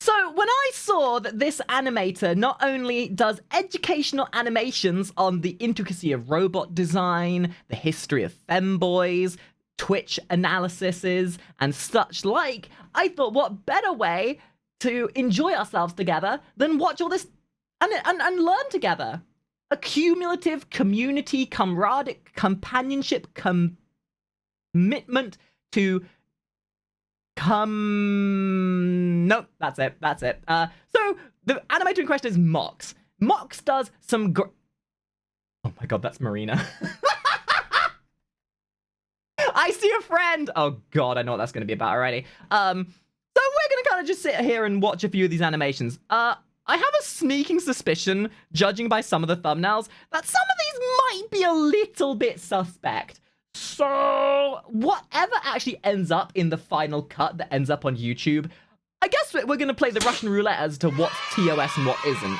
So when I saw that this animator not only does educational animations on the intricacy of robot design, the history of femboys, Twitch analyses, and such like, I thought what better way to enjoy ourselves together than watch all this and learn together. A cumulative community, camaraderie, companionship, commitment to nope, that's it. So the animator in question is Mox. Mox does some oh my god, that's Marina. I see a friend. Oh god, I know what that's going to be about already. So we're going to kind of just sit here and watch a few of these animations. I have a sneaking suspicion, judging by some of the thumbnails, that some of these might be a little bit suspect. So, whatever actually ends up in the final cut that ends up on YouTube, I guess we're going to play the Russian roulette as to what's TOS and what isn't.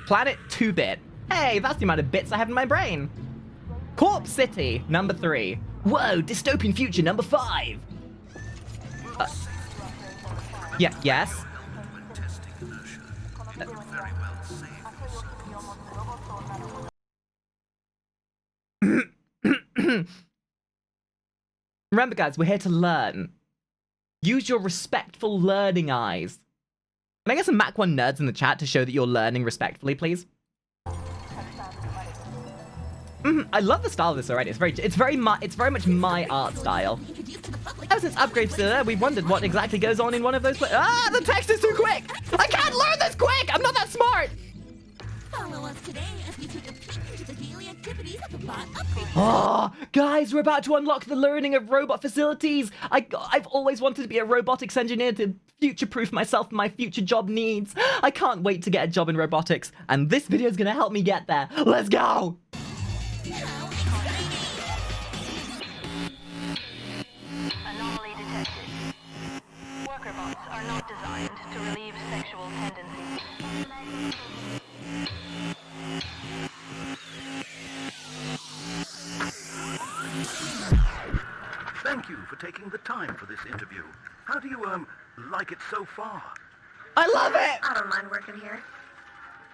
Planet 2-bit. Hey, that's the amount of bits I have in my brain. Corpse City, number 3. Whoa, dystopian future, number 5. Yeah, yes. Remember, guys, we're here to learn. Use your respectful learning eyes. Can I get some Mac 1 nerds in the chat to show that you're learning respectfully, please? I love the style of this already. It's very much my art style. Ever since upgrades, we've wondered what exactly goes on in one of those. The text is too quick. I can't learn this quick. I'm not that smart. Follow us today as we take a peek into the daily activities of the bot upgrade. Oh, guys, we're about to unlock the learning of robot facilities. I've always wanted to be a robotics engineer to future-proof myself and my future job needs. I can't wait to get a job in robotics, and this video is going to help me get there. Let's go! How exciting! Anomaly detected. Worker bots are not designed to relieve sexual tendencies. Thank you for taking the time for this interview. How do you, like it so far? I love it! I don't mind working here.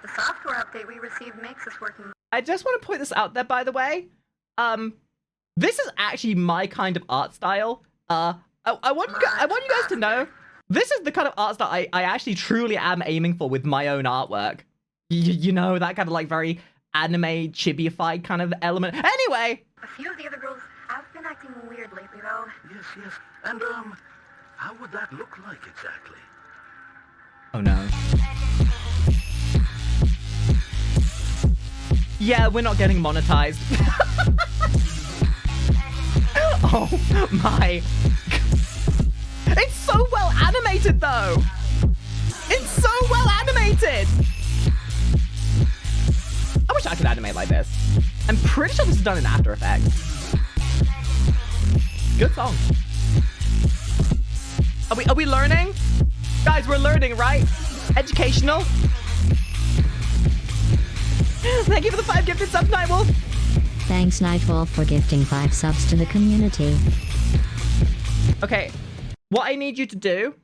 The software update we received makes us working. I just want to point this out there, by the way. This is actually my kind of art style. I want you guys to know, this is the kind of art style I actually truly am aiming for with my own artwork. You know, that kind of like very anime chibified kind of element. Anyway! A few of the other girls have been acting weird lately, though. Yes. And, how would that look like exactly? Oh no. Yeah, we're not getting monetized. Oh my. It's so well animated though. It's so well animated. I wish I could animate like this. I'm pretty sure this is done in After Effects. Good song. Are we learning? Guys, we're learning, right? Educational. Thank you for the 5 gifted subs, Nightwolf. Thanks, Nightwolf, for gifting 5 subs to the community. Okay, what I need you to do,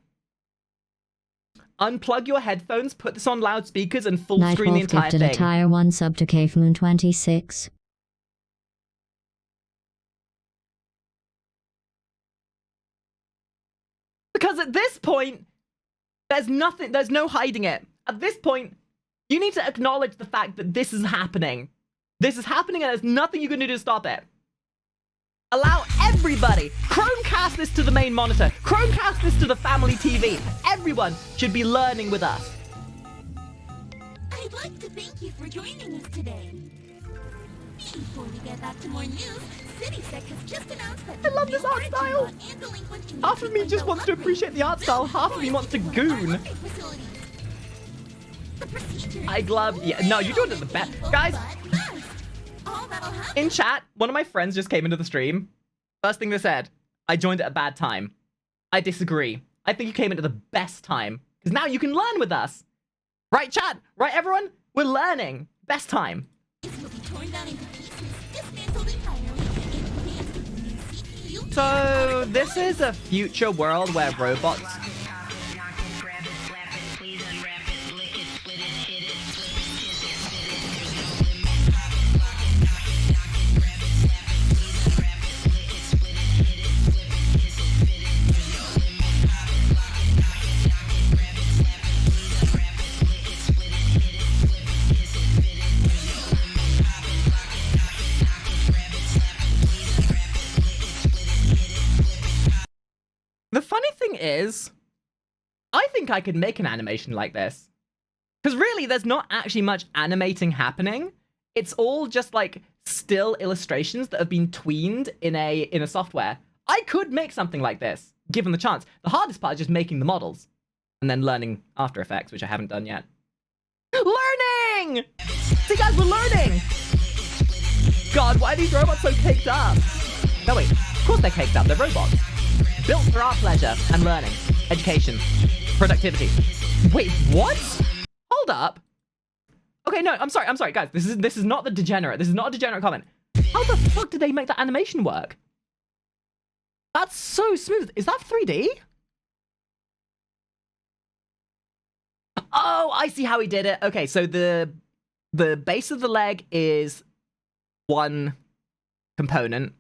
unplug your headphones, put this on loudspeakers, and full screen the Nightwolf entire gifted thing. a tier 1 sub to KFloon26. Because at this point, there's no hiding it. At this point, you need to acknowledge the fact that this is happening. This is happening and there's nothing you can do to stop it. Allow everybody, Chromecast this to the main monitor, Chromecast this to the family TV. Everyone should be learning with us. I'd like to thank you for joining us today. Before we get back to more news, CitySec has just announced that I love this art style. Half of me just wants to appreciate the art style, half of me wants to goon. I love, yeah, no, you're doing it the best. Guys, in chat, one of my friends just came into the stream. First thing they said, I joined at a bad time. I disagree. I think you came into the best time. Because now you can learn with us. Right, chat? Right, everyone? We're learning. Best time. So, this is a future world where robots... I think I could make an animation like this. Because really, there's not actually much animating happening. It's all just like still illustrations that have been tweened in a software. I could make something like this, given the chance. The hardest part is just making the models. And then learning After Effects, which I haven't done yet. Learning! See, guys, we're learning! God, why are these robots so caked up? No, wait. Of course they're caked up. They're robots. Built for our pleasure and learning. Education. Productivity. Wait, what? Hold up. Okay, no, I'm sorry, guys. This is not the degenerate. This is not a degenerate comment. How the fuck did they make that animation work? That's so smooth. Is that 3D? Oh, I see how he did it. Okay, so the base of the leg is one component.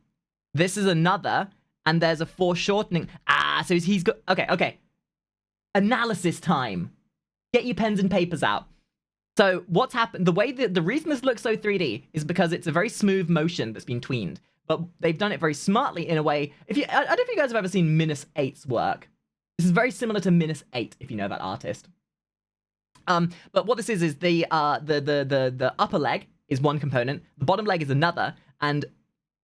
This is another, and there's a foreshortening. Ah, so he's got... Okay. Analysis time. Get your pens and papers out. So what's happened? The reason this looks so 3D is because it's a very smooth motion that's been tweened, but they've done it very smartly in a way. I don't know if you guys have ever seen -8's work. This is very similar to -8 if you know that artist. But what this is the upper leg is one component, the bottom leg is another, and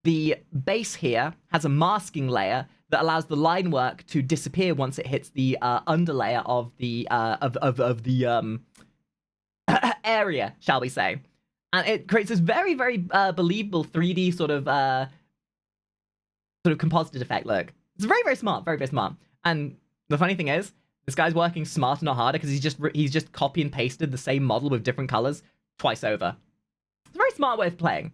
the base here has a masking layer that allows the line work to disappear once it hits the underlayer of the area, shall we say. And it creates this very, very believable 3D sort of composited effect look. It's very, very smart, very, very smart. And the funny thing is, this guy's working smarter, not harder, because he's just copy and pasted the same model with different colors twice over. It's a very smart way of playing.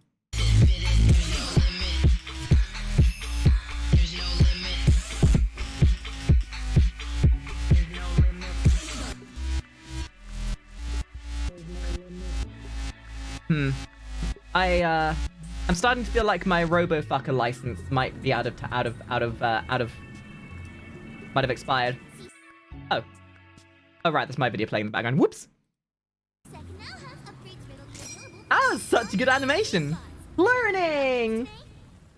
I'm starting to feel like my RoboFucker license might be might have expired. Oh, right, that's my video playing in the background. Whoops. That was such a good animation. Learning.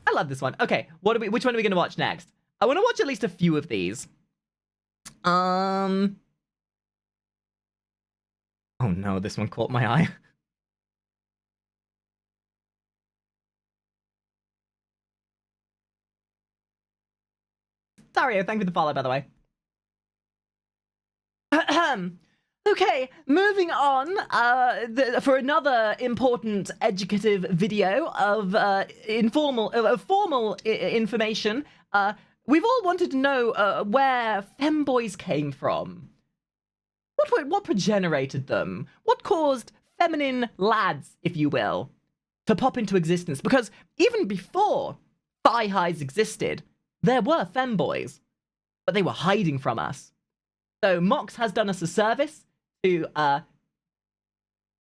I love this one. Okay, which one are we going to watch next? I want to watch at least a few of these. Oh no, this one caught my eye. Dario, thank you for the follow, by the way. Okay, moving on for another important educative video of formal information. We've all wanted to know where femboys came from. What progenerated them? What caused feminine lads, if you will, to pop into existence? Because even before thigh highs existed, there were femboys, but they were hiding from us. So Mox has done us a service to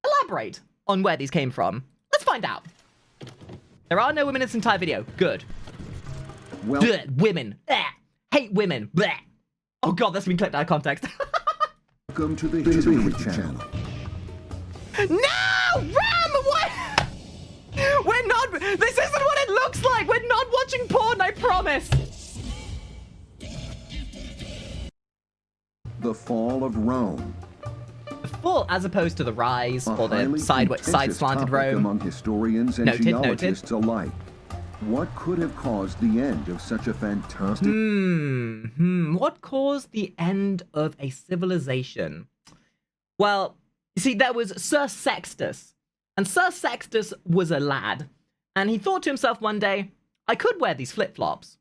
elaborate on where these came from. Let's find out. There are no women in this entire video. Good. Well, blech, women. Blech. Hate women. Blech. Oh god, that's been clipped out of context. Welcome to the History Channel. No! Ram! What? We're not... This isn't what it looks like! We're not watching porn, I promise! The fall of Rome. The fall, as opposed to the rise, or the side-slanted Rome. Among historians and geologists alike. What could have caused the end of such a fantastic... What caused the end of a civilization? Well, you see, there was Sir Sextus. And Sir Sextus was a lad. And he thought to himself one day, I could wear these flip-flops.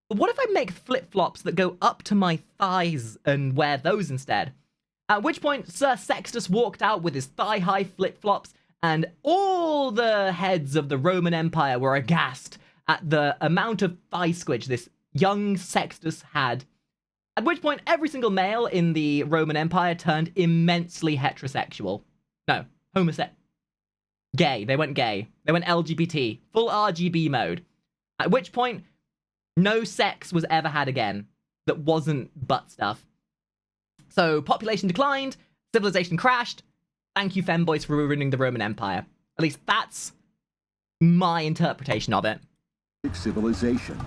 But what if I make flip-flops that go up to my thighs and wear those instead? At which point, Sir Sextus walked out with his thigh-high flip-flops, and all the heads of the Roman Empire were aghast at the amount of thigh squidge this young Sextus had. At which point, every single male in the Roman Empire turned immensely heterosexual. No, homosexual. Gay. They went gay. They went LGBT. Full RGB mode. At which point, no sex was ever had again that wasn't butt stuff. So, population declined, civilization crashed. Thank you, femboys, for ruining the Roman Empire. At least that's my interpretation of it. Civilization.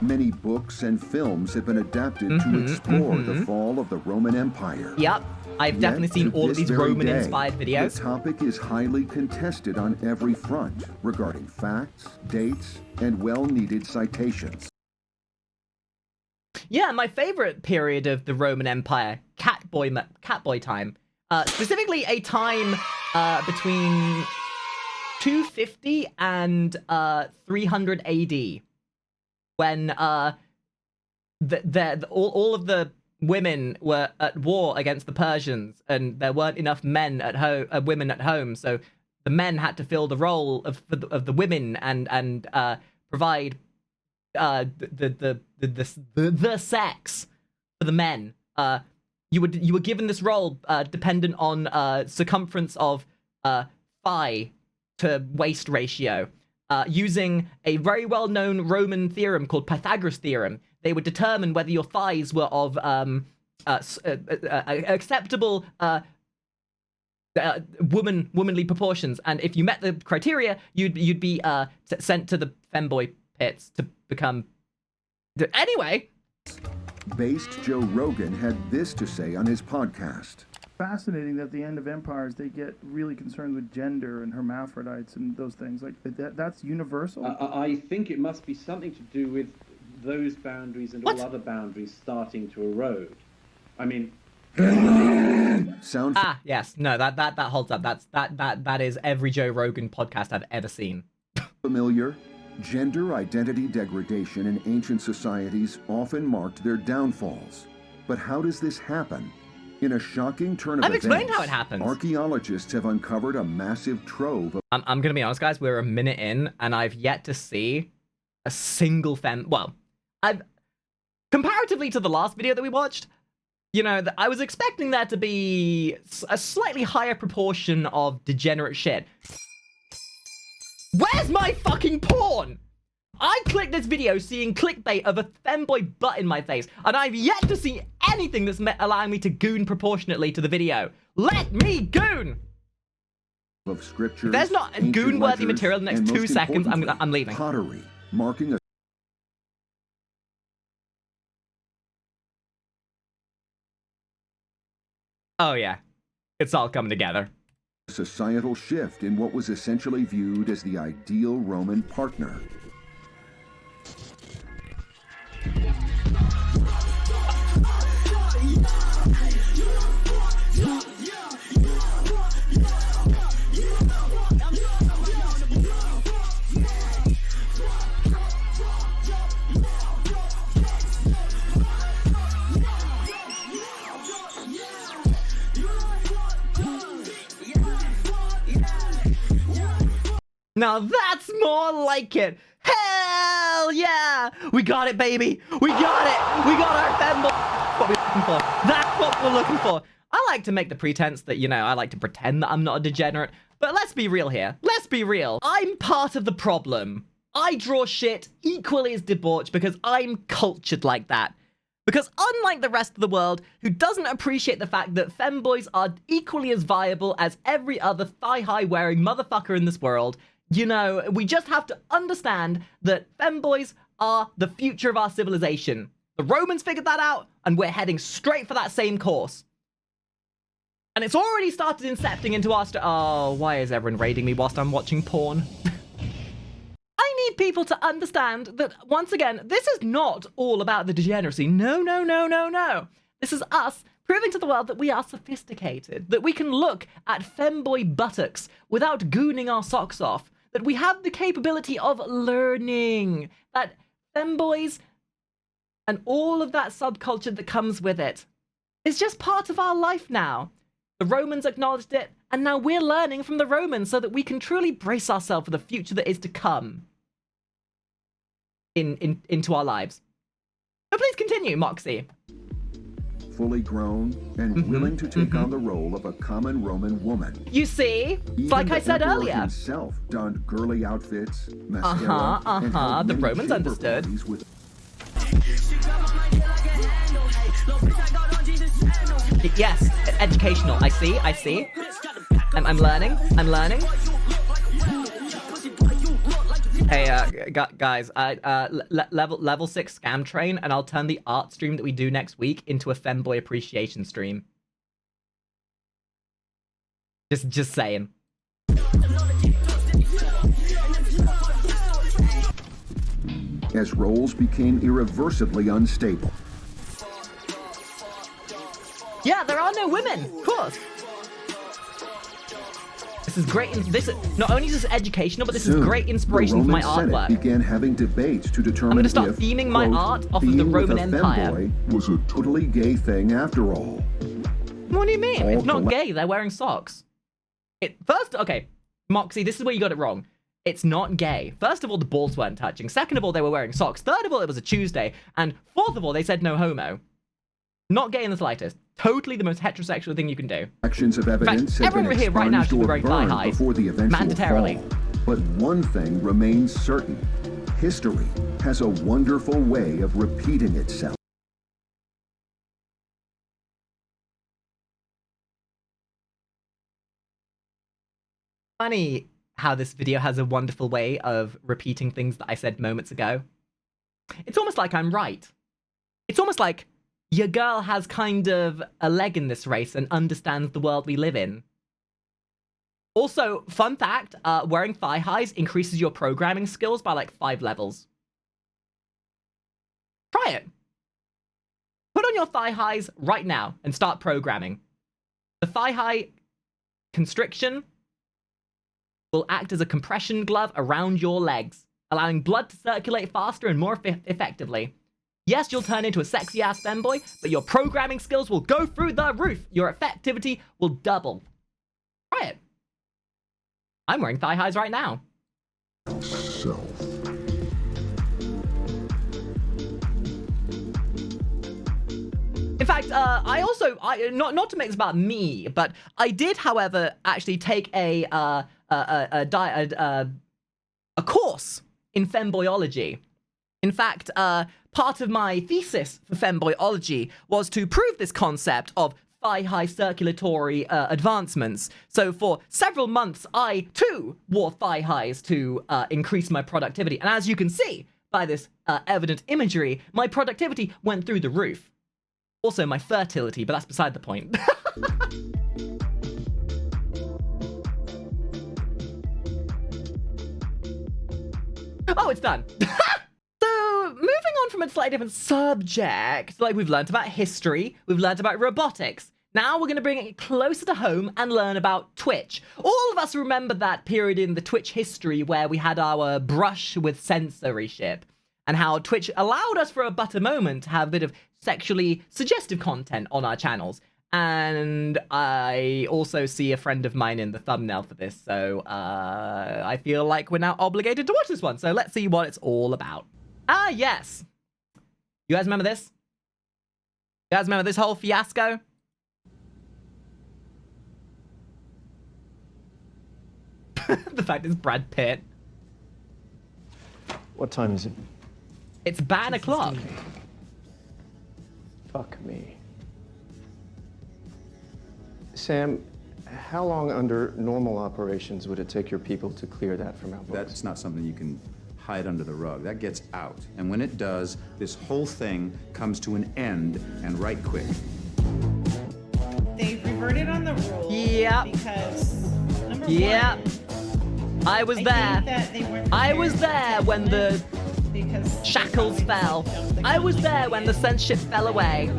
Many books and films have been adapted to explore the fall of the Roman Empire. Yep, I've definitely seen all of these Roman-inspired videos. The topic is highly contested on every front regarding facts, dates, and well-needed citations. Yeah, my favorite period of the Roman Empire, Catboy time. Specifically a time between 250 and 300 AD, when all of the women were at war against the Persians, and there weren't enough women at home, so the men had to fill the role of the women and provide the sex for the men. You were given this role dependent on circumference of thigh to waist ratio. Using a very well-known Roman theorem called Pythagoras' theorem, they would determine whether your thighs were of acceptable womanly proportions, and if you met the criteria, you'd be sent to the femboy pits to become. Anyway, Based Joe Rogan had this to say on his podcast. Fascinating that at the end of empires they get really concerned with gender and hermaphrodites and those things. Like that's universal. I think it must be something to do with those boundaries and all other boundaries starting to erode. I mean, yes, no, that holds up. That is every Joe Rogan podcast I've ever seen. Familiar? Gender identity degradation in ancient societies often marked their downfalls. But how does this happen? In a shocking turn of events, explained how it happens. Archaeologists have uncovered a massive trove of... I'm gonna be honest, guys. We're a minute in, and I've yet to see a single I've comparatively to the last video that we watched. You know, I was expecting there to be a slightly higher proportion of degenerate shit. Where's my fucking porn? I clicked this video seeing clickbait of a femboy butt in my face, and I've yet to see anything that's allowing me to goon proportionately to the video. Let me goon! Of scriptures, if there's not goon-worthy material in the next 2 seconds, I'm leaving. Pottery, marking a Oh yeah, it's all coming together. Societal shift in what was essentially viewed as the ideal Roman partner. Now that's more like it. Hell yeah! We got it, baby. We got it. We got our femboy. What we're looking for. That's what we're looking for. I like to make the pretense that, you know, I like to pretend that I'm not a degenerate. But let's be real here. Let's be real. I'm part of the problem. I draw shit equally as debauched because I'm cultured like that. Because unlike the rest of the world, who doesn't appreciate the fact that femboys are equally as viable as every other thigh-high wearing motherfucker in this world, you know, we just have to understand that femboys are the future of our civilization. The Romans figured that out, and we're heading straight for that same course. And it's already started incepting into our oh, why is everyone raiding me whilst I'm watching porn? I need people to understand that, once again, this is not all about the degeneracy. No, no, no, no, no. This is us proving to the world that we are sophisticated, that we can look at femboy buttocks without gooning our socks off, that we have the capability of learning, that femboys and all of that subculture that comes with it is just part of our life now. The Romans acknowledged it, and now we're learning from the Romans so that we can truly brace ourselves for the future that is to come into our lives. So please continue, Moxie. Fully grown and willing to take on the role of a common Roman woman. You see, Even like I said Emperor earlier. himself donned girly outfits, mascara, and held The many Romans chamber understood. parties with Yes, educational. I see. I'm learning. Hey, guys, level 6 scam train, and I'll turn the art stream that we do next week into a femboy appreciation stream. Just saying. As roles became irreversibly unstable. Yeah, there are no women, of course. This is great. Not only is this educational, but this is great inspiration for my artwork. Began having debates to determine I'm going to start if, theming my quote, art off of the Roman Empire. Femboy was a totally gay thing after all. What do you mean? It's not gay. They're wearing socks. Okay, Moxie, this is where you got it wrong. It's not gay. First of all, the balls weren't touching. Second of all, they were wearing socks. Third of all, it was a Tuesday. And fourth of all, they said no homo. Not gay in the slightest. Totally the most heterosexual thing you can do. Actions of evidence have been everyone here right now should be wearing thigh highs. Before the eventual mandatorily. fall. But one thing remains certain. History has a wonderful way of repeating itself. Funny how this video has a wonderful way of repeating things that I said moments ago. It's almost like I'm right. It's almost like your girl has kind of a leg in this race and understands the world we live in. Also, fun fact, wearing thigh highs increases your programming skills by like 5 levels. Try it. Put on your thigh highs right now and start programming. The thigh high constriction will act as a compression glove around your legs, allowing blood to circulate faster and more effectively. Yes, you'll turn into a sexy-ass femboy, but your programming skills will go through the roof. Your effectivity will double. Try it. I'm wearing thigh highs right now. Self. In fact, not to make this about me, but I did, however, actually take a course in femboyology. In fact, part of my thesis for femboyology was to prove this concept of thigh-high circulatory advancements. So for several months, I too wore thigh highs to increase my productivity. And as you can see by this evident imagery, my productivity went through the roof. Also my fertility, but that's beside the point. Oh, it's done. So, moving on from a slightly different subject, like we've learned about history, we've learned about robotics. Now we're going to bring it closer to home and learn about Twitch. All of us remember that period in the Twitch history where we had our brush with censorship, and how Twitch allowed us for but a moment to have a bit of sexually suggestive content on our channels. And I also see a friend of mine in the thumbnail for this, so I feel like we're now obligated to watch this one. So let's see what it's all about. Ah, yes. You guys remember this? You guys remember this whole fiasco? The fact it's Brad Pitt. What time is it? It's ban o'clock. Fuck me. Sam, how long under normal operations would it take your people to clear that from our books? That's not something you can hide under the rug. That gets out. And when it does, this whole thing comes to an end, and right quick. They've reverted on the rules. Yep. Because, number one, I was there. I was there when the shackles fell. I was there when the censorship fell away.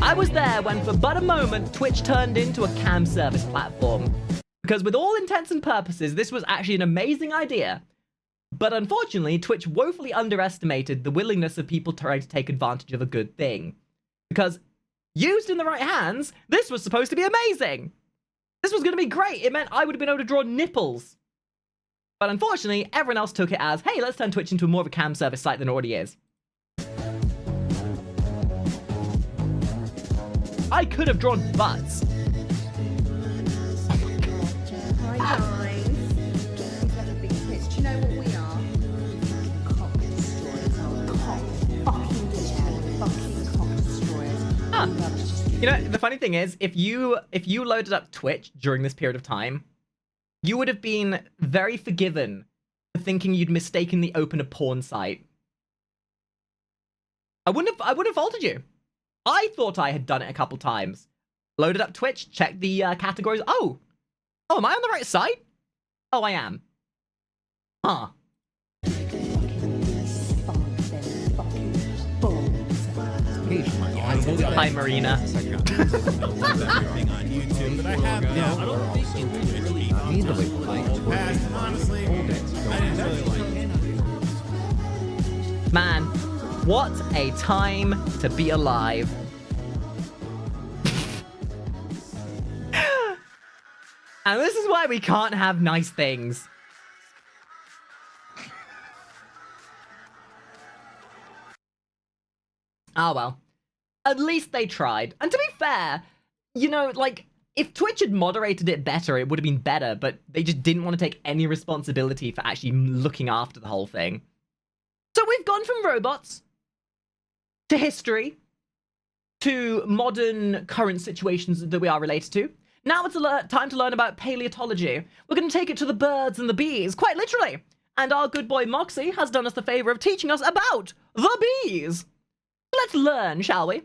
I was there when, for but a moment, Twitch turned into a cam service platform. Because with all intents and purposes, this was actually an amazing idea. But unfortunately, Twitch woefully underestimated the willingness of people trying to take advantage of a good thing. Because, used in the right hands, this was supposed to be amazing. This was going to be great. It meant I would have been able to draw nipples. But unfortunately, everyone else took it as, hey, let's turn Twitch into more of a cam service site than it already is. I could have drawn butts. Hi guys. We've had a big pitch. Do you know what we are? Cock destroyers. Fucking cock destroyers. You know, the funny thing is, if you loaded up Twitch during this period of time, you would have been very forgiven for thinking you'd mistakenly open a porn site. I wouldn't have faulted you. I thought I had done it a couple times. Loaded up Twitch, checked the categories. Oh, am I on the right site? Oh, I am. Huh. Hi, Marina. Man, what a time to be alive. And this is why we can't have nice things. Ah, well. At least they tried. And to be fair, you know, like, if Twitch had moderated it better, it would have been better, but they just didn't want to take any responsibility for actually looking after the whole thing. So we've gone from robots to history to modern current situations that we are related to. Now it's time to learn about paleontology. We're going to take it to the birds and the bees, quite literally. And our good boy Moxie has done us the favor of teaching us about the bees. Let's learn, shall we?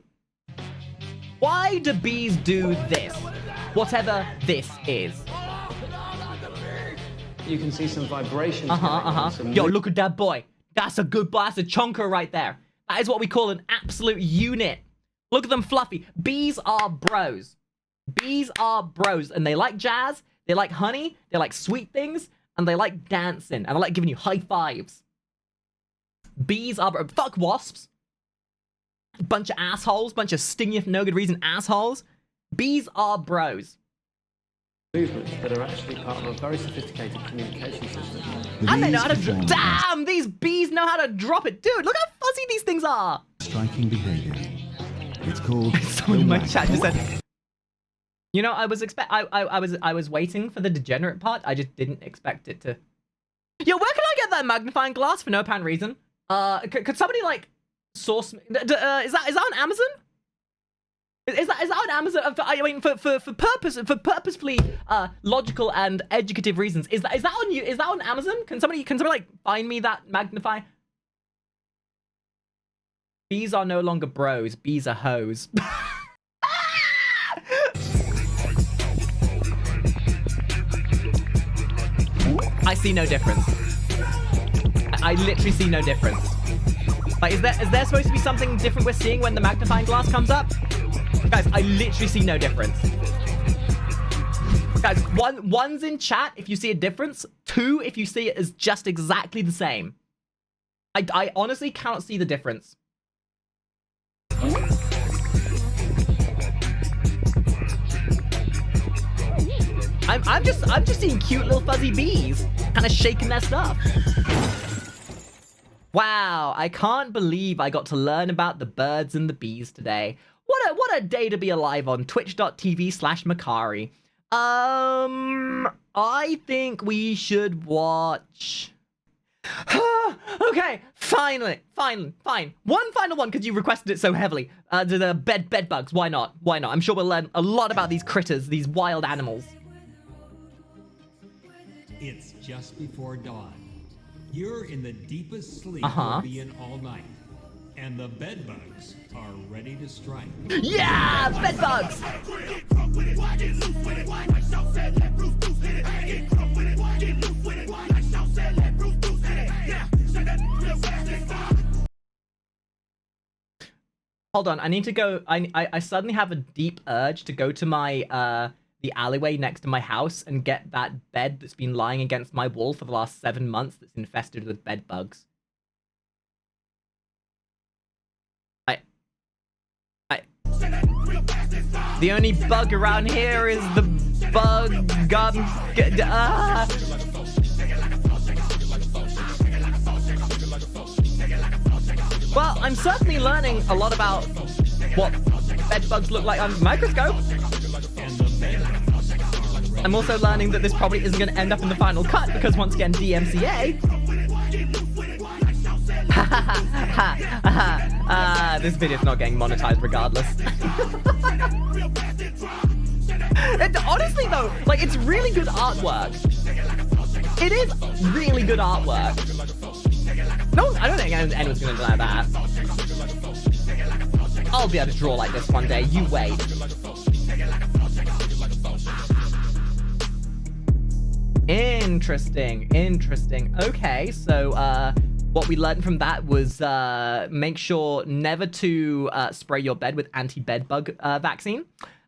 Why do bees do this? Whatever this is. You can see some vibrations. Yo, look at that boy. That's a good boy. That's a chonker right there. That is what we call an absolute unit. Look at them fluffy. Bees are bros. Bees are bros. And they like jazz. They like honey. They like sweet things. And they like dancing. And they like giving you high fives. Bees are bros. Fuck wasps. Bunch of assholes. Bunch of stingy for no good reason assholes. Bees are bros. Movements that are actually part of a very sophisticated communication system. And they know how to... Damn! These bees know how to drop it. Dude, look how fuzzy these things are. Striking behavior. It's called... Someone in my chat just said... You know, I was waiting for the degenerate part. I just didn't expect it to... Yo, where can I get that magnifying glass for no apparent reason? Could somebody, like, source me... Is that on Amazon? Is that on Amazon? I mean, for purposefully logical and educative reasons. Is that on you? Is that on Amazon? Can somebody like find me that magnify? Bees are no longer bros. Bees are hoes. I see no difference. I literally see no difference. Like, is there supposed to be something different we're seeing when the magnifying glass comes up? Guys, I literally see no difference. Guys, one's in chat if you see a difference. 2 if you see it as just exactly the same. I honestly cannot see the difference. I'm just seeing cute little fuzzy bees kind of shaking their stuff. Wow, I can't believe I got to learn about the birds and the bees today. What a day to be alive on twitch.tv/Makari. I think we should watch... Okay, fine. One final one, because you requested it so heavily. The bed bugs, why not? I'm sure we'll learn a lot about these critters, these wild animals. It's just before dawn. You're in the deepest sleep you'll be in all night. And the bedbugs are ready to strike. Yeah! Bedbugs! Hold on, I need to go. I suddenly have a deep urge to go to my the alleyway next to my house and get that bed that's been lying against my wall for the last 7 months that's infested with bedbugs. The only bug around here is the bug Well, I'm certainly learning a lot about what bedbugs look like under the microscope. I'm also learning that this probably isn't going to end up in the final cut because once again, DMCA. This video's not getting monetized regardless. Honestly though, like, it's really good artwork. It is really good artwork. No, I don't think anyone's gonna deny that. I'll be able to draw like this one day. You wait. Interesting. Okay, so what we learned from that was make sure never to spray your bed with anti-bedbug vaccine.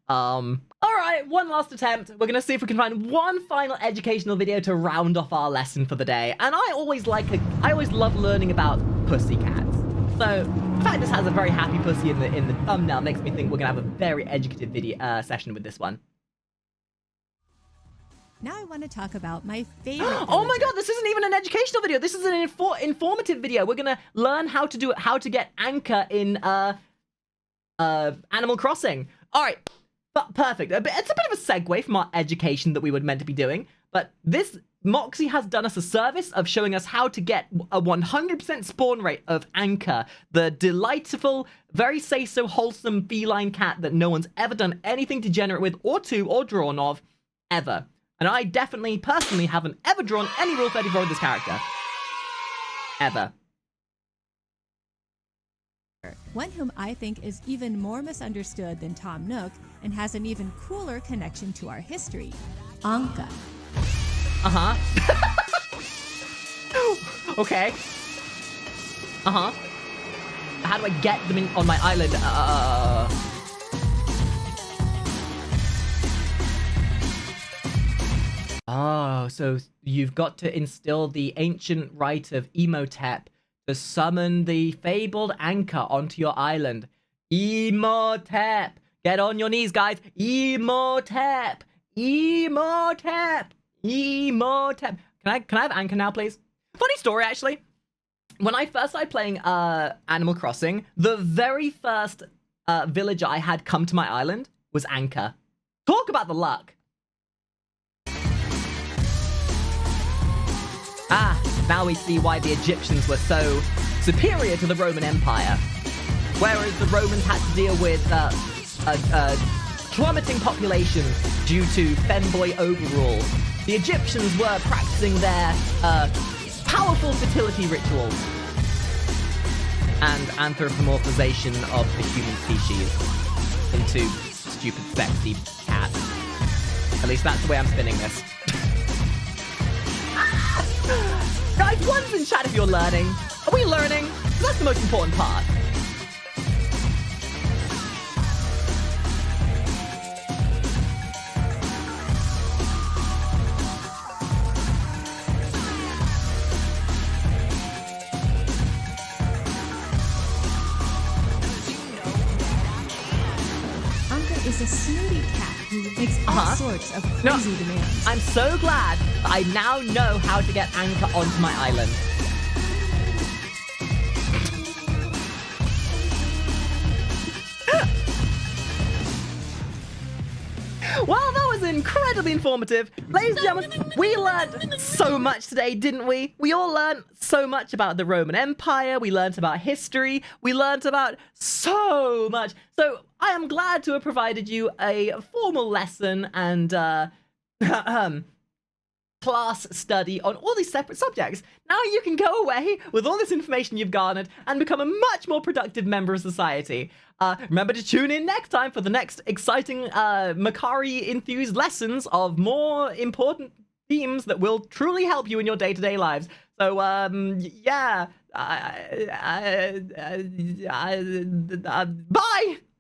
All right, one last attempt. We're gonna see if we can find one final educational video to round off our lesson for the day. And I always love learning about pussycats. So the fact this has a very happy pussy in the thumbnail makes me think we're gonna have a very educative video session with this one. Now I want to talk about my favorite. Oh my god, this isn't even an educational video. This is an informative video. We're gonna learn how to get Ankha in Animal Crossing. All right, perfect. It's a bit of a segue from our education that we were meant to be doing, but this Moxie has done us a service of showing us how to get a 100% spawn rate of Ankha, the delightful, very say-so wholesome feline cat that no one's ever done anything degenerate with or to or drawn of ever. And I definitely, personally, haven't ever drawn any Rule 34 of this character. Ever. One whom I think is even more misunderstood than Tom Nook and has an even cooler connection to our history, Ankha. Uh-huh. Okay. Uh-huh. How do I get them on my island? Oh, so you've got to instill the ancient rite of Imhotep to summon the fabled Ankha onto your island. Imhotep! Get on your knees, guys! Imhotep! Imhotep! Imhotep! Can I have Ankha now, please? Funny story, actually. When I first started playing Animal Crossing, the very first villager I had come to my island was Ankha. Talk about the luck! Ah, now we see why the Egyptians were so superior to the Roman Empire. Whereas the Romans had to deal with plummeting population due to femboy overrule, the Egyptians were practicing their powerful fertility rituals and anthropomorphization of the human species into stupid, sexy cats. At least that's the way I'm spinning this. Guys, one's in chat if you're learning. Are we learning? That's the most important part. Ankha is a snooty cat who makes all sorts of crazy demands. I'm so glad that I now know how to get Ankha onto my island. Well, that was incredibly informative. Ladies and gentlemen, we learned so much today, didn't we? We all learned so much about the Roman Empire. We learned about history. We learned about so much. So I am glad to have provided you a formal lesson and class study on all these separate subjects. Now you can go away with all this information you've garnered and become a much more productive member of society. Remember to tune in next time for the next exciting Makari-enthused lessons of more important themes that will truly help you in your day-to-day lives. So, yeah. Bye!